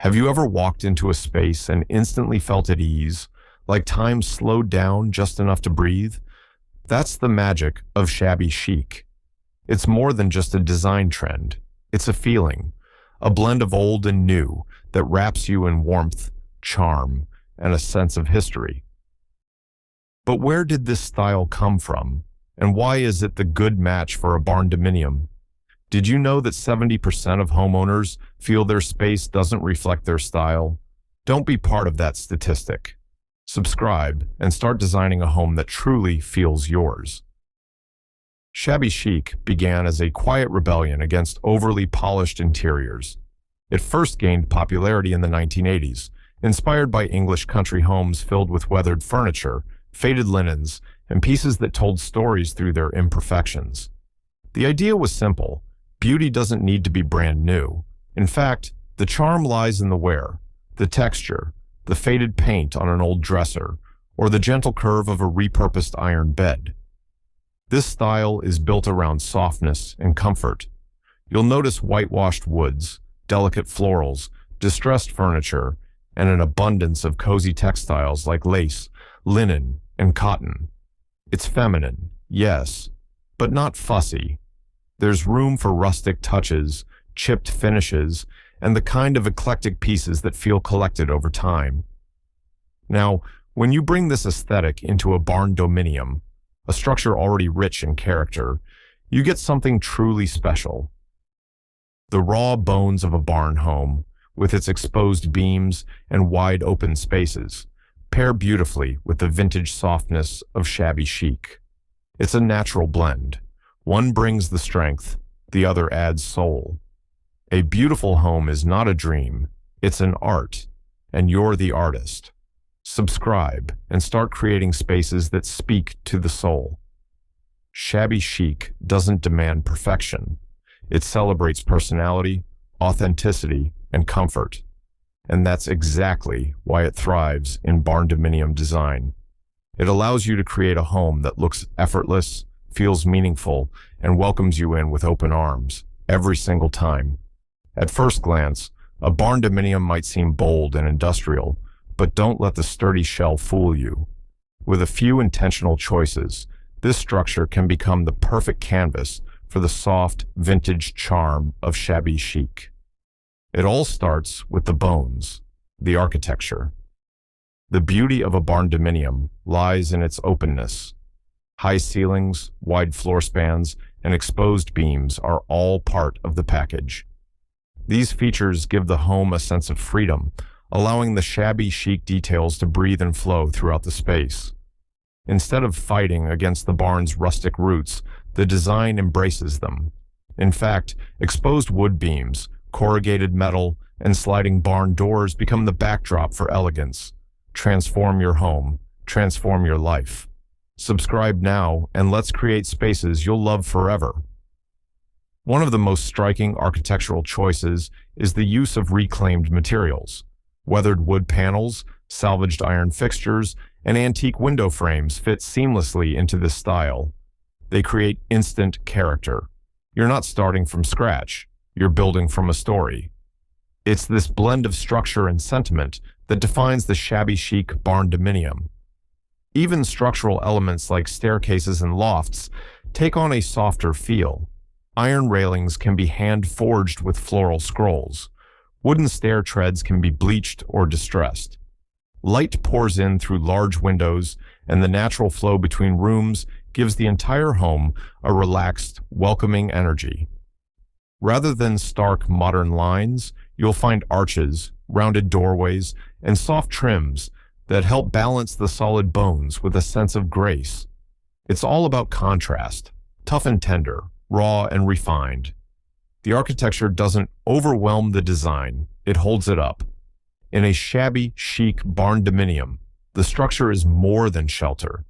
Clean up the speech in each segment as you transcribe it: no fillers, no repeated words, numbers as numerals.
Have you ever walked into a space and instantly felt at ease, like time slowed down just enough to breathe? That's the magic of shabby chic. It's more than just a design trend. It's a feeling, a blend of old and new that wraps you in warmth, charm, and a sense of history. But where did this style come from, and why is it the good match for a barndominium? Did you know that 70% of homeowners feel their space doesn't reflect their style? Don't be part of that statistic. Subscribe and start designing a home that truly feels yours. Shabby chic began as a quiet rebellion against overly polished interiors. It first gained popularity in the 1980s, inspired by English country homes filled with weathered furniture, faded linens, and pieces that told stories through their imperfections. The idea was simple. Beauty doesn't need to be brand new. In fact, the charm lies in the wear, the texture, the faded paint on an old dresser, or the gentle curve of a repurposed iron bed. This style is built around softness and comfort. You'll notice whitewashed woods, delicate florals, distressed furniture, and an abundance of cozy textiles like lace, linen, and cotton. It's feminine, yes, but not fussy. There's room for rustic touches, chipped finishes, and the kind of eclectic pieces that feel collected over time. Now, when you bring this aesthetic into a barndominium, a structure already rich in character, you get something truly special. The raw bones of a barn home, with its exposed beams and wide open spaces, pair beautifully with the vintage softness of shabby chic. It's a natural blend. One brings the strength, the other adds soul. A beautiful home is not a dream, it's an art, and you're the artist. Subscribe and start creating spaces that speak to the soul. Shabby chic doesn't demand perfection. It celebrates personality, authenticity, and comfort. And that's exactly why it thrives in barndominium design. It allows you to create a home that looks effortless, feels meaningful, and welcomes you in with open arms every single time. At first glance, a barndominium might seem bold and industrial, but don't let the sturdy shell fool you. With a few intentional choices, this structure can become the perfect canvas for the soft, vintage charm of shabby chic. It all starts with the bones, the architecture. The beauty of a barndominium lies in its openness. High ceilings, wide floor spans, and exposed beams are all part of the package. These features give the home a sense of freedom, allowing the shabby chic details to breathe and flow throughout the space. Instead of fighting against the barn's rustic roots, the design embraces them. In fact, exposed wood beams, corrugated metal, and sliding barn doors become the backdrop for elegance. Transform your home, transform your life. Subscribe now, and let's create spaces you'll love forever. One of the most striking architectural choices is the use of reclaimed materials. Weathered wood panels, salvaged iron fixtures, and antique window frames fit seamlessly into this style. They create instant character. You're not starting from scratch. You're building from a story. It's this blend of structure and sentiment that defines the shabby chic barndominium. Even structural elements like staircases and lofts take on a softer feel. Iron railings can be hand-forged with floral scrolls. Wooden stair treads can be bleached or distressed. Light pours in through large windows, and the natural flow between rooms gives the entire home a relaxed, welcoming energy. Rather than stark modern lines, you'll find arches, rounded doorways, and soft trims that help balance the solid bones with a sense of grace. It's all about contrast, tough and tender, raw and refined. The architecture doesn't overwhelm the design, it holds it up. In a shabby chic barndominium, the structure is more than shelter.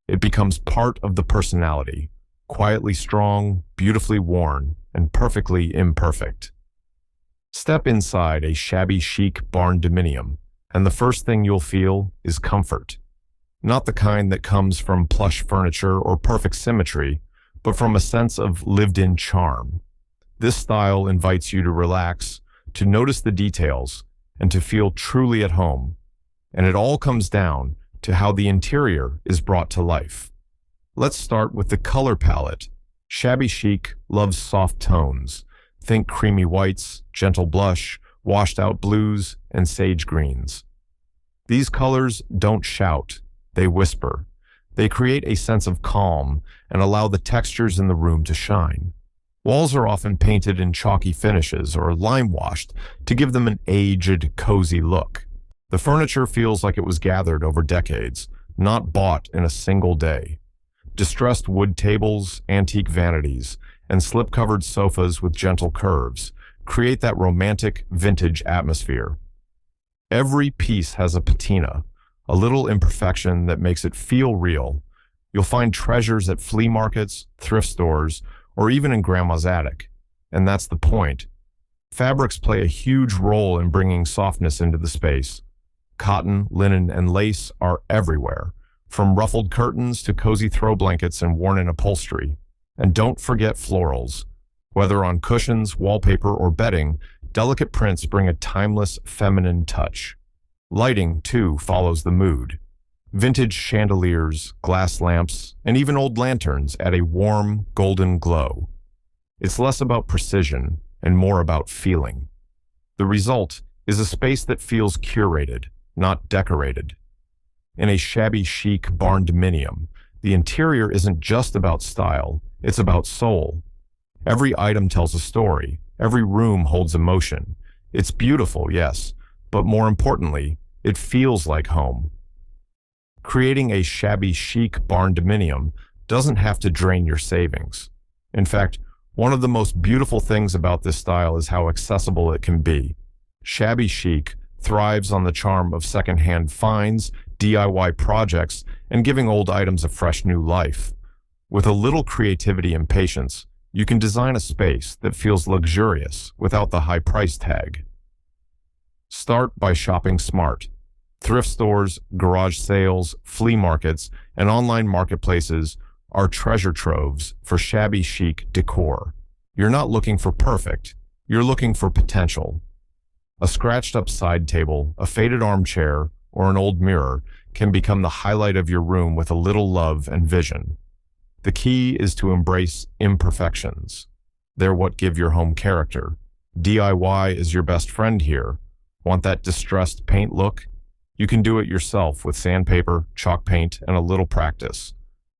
It becomes part of the personality, quietly strong, beautifully worn, and perfectly imperfect. Step inside a shabby chic barndominium, and the first thing you'll feel is comfort. Not the kind that comes from plush furniture or perfect symmetry, but from a sense of lived-in charm. This style invites you to relax, to notice the details, and to feel truly at home. And it all comes down to how the interior is brought to life. Let's start with the color palette. Shabby Chic loves soft tones. Think creamy whites, gentle blush, washed out blues, and sage greens. These colors don't shout, they whisper. They create a sense of calm and allow the textures in the room to shine. Walls are often painted in chalky finishes or lime-washed to give them an aged, cozy look. The furniture feels like it was gathered over decades, not bought in a single day. Distressed wood tables, antique vanities, and slip-covered sofas with gentle curves create that romantic, vintage atmosphere. Every piece has a patina, a little imperfection that makes it feel real. You'll find treasures at flea markets, thrift stores, or even in grandma's attic. And that's the point. Fabrics play a huge role in bringing softness into the space. Cotton, linen, and lace are everywhere, from ruffled curtains to cozy throw blankets and worn-in upholstery. And don't forget florals. Whether on cushions, wallpaper, or bedding, delicate prints bring a timeless, feminine touch. Lighting, too, follows the mood. Vintage chandeliers, glass lamps, and even old lanterns add a warm, golden glow. It's less about precision and more about feeling. The result is a space that feels curated, not decorated. In a shabby chic barndominium, the interior isn't just about style, it's about soul. Every item tells a story, every room holds emotion. It's beautiful, yes, but more importantly, it feels like home. Creating a shabby chic barndominium doesn't have to drain your savings. In fact, one of the most beautiful things about this style is how accessible it can be. Shabby Chic thrives on the charm of secondhand finds, DIY projects, and giving old items a fresh new life. With a little creativity and patience, you can design a space that feels luxurious without the high price tag. Start by shopping smart. Thrift stores, garage sales, flea markets, and online marketplaces are treasure troves for shabby chic decor. You're not looking for perfect, you're looking for potential. A scratched-up side table, a faded armchair, or an old mirror can become the highlight of your room with a little love and vision. The key is to embrace imperfections. They're what give your home character. DIY is your best friend here. Want that distressed paint look? You can do it yourself with sandpaper, chalk paint, and a little practice.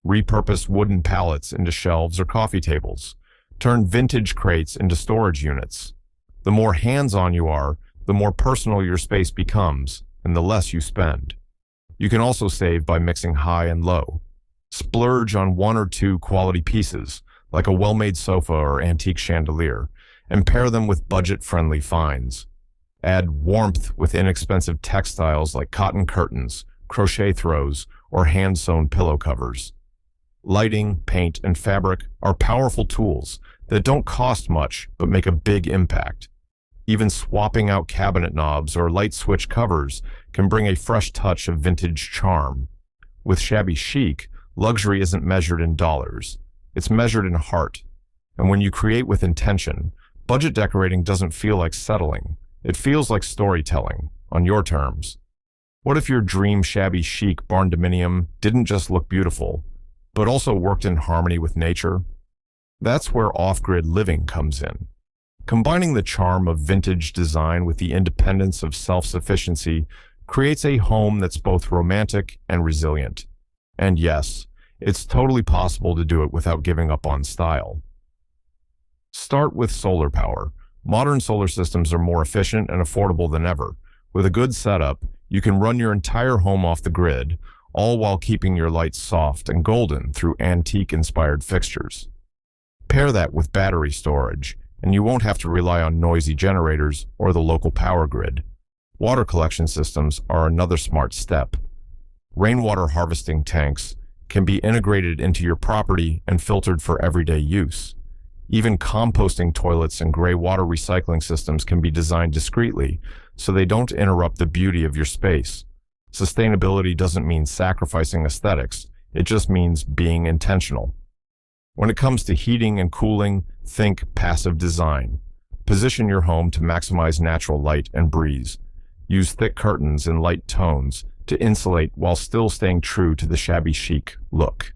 Repurpose wooden pallets into shelves or coffee tables. Turn vintage crates into storage units. The more hands-on you are, the more personal your space becomes, and the less you spend. You can also save by mixing high and low. Splurge on one or two quality pieces, like a well-made sofa or antique chandelier, and pair them with budget-friendly finds. Add warmth with inexpensive textiles like cotton curtains, crochet throws, or hand-sewn pillow covers. Lighting, paint, and fabric are powerful tools that don't cost much but make a big impact. Even swapping out cabinet knobs or light switch covers can bring a fresh touch of vintage charm. With Shabby Chic, luxury isn't measured in dollars. It's measured in heart. And when you create with intention, budget decorating doesn't feel like settling. It feels like storytelling, on your terms. What if your dream shabby chic barndominium didn't just look beautiful, but also worked in harmony with nature? That's where off-grid living comes in. Combining the charm of vintage design with the independence of self-sufficiency creates a home that's both romantic and resilient. And yes, it's totally possible to do it without giving up on style. Start with solar power. Modern solar systems are more efficient and affordable than ever. With a good setup, you can run your entire home off the grid, all while keeping your lights soft and golden through antique-inspired fixtures. Pair that with battery storage, and you won't have to rely on noisy generators or the local power grid. Water collection systems are another smart step. Rainwater harvesting tanks can be integrated into your property and filtered for everyday use. Even composting toilets and gray water recycling systems can be designed discreetly so they don't interrupt the beauty of your space. Sustainability doesn't mean sacrificing aesthetics, it just means being intentional. When it comes to heating and cooling, think passive design. Position your home to maximize natural light and breeze. Use thick curtains in light tones to insulate while still staying true to the shabby chic look.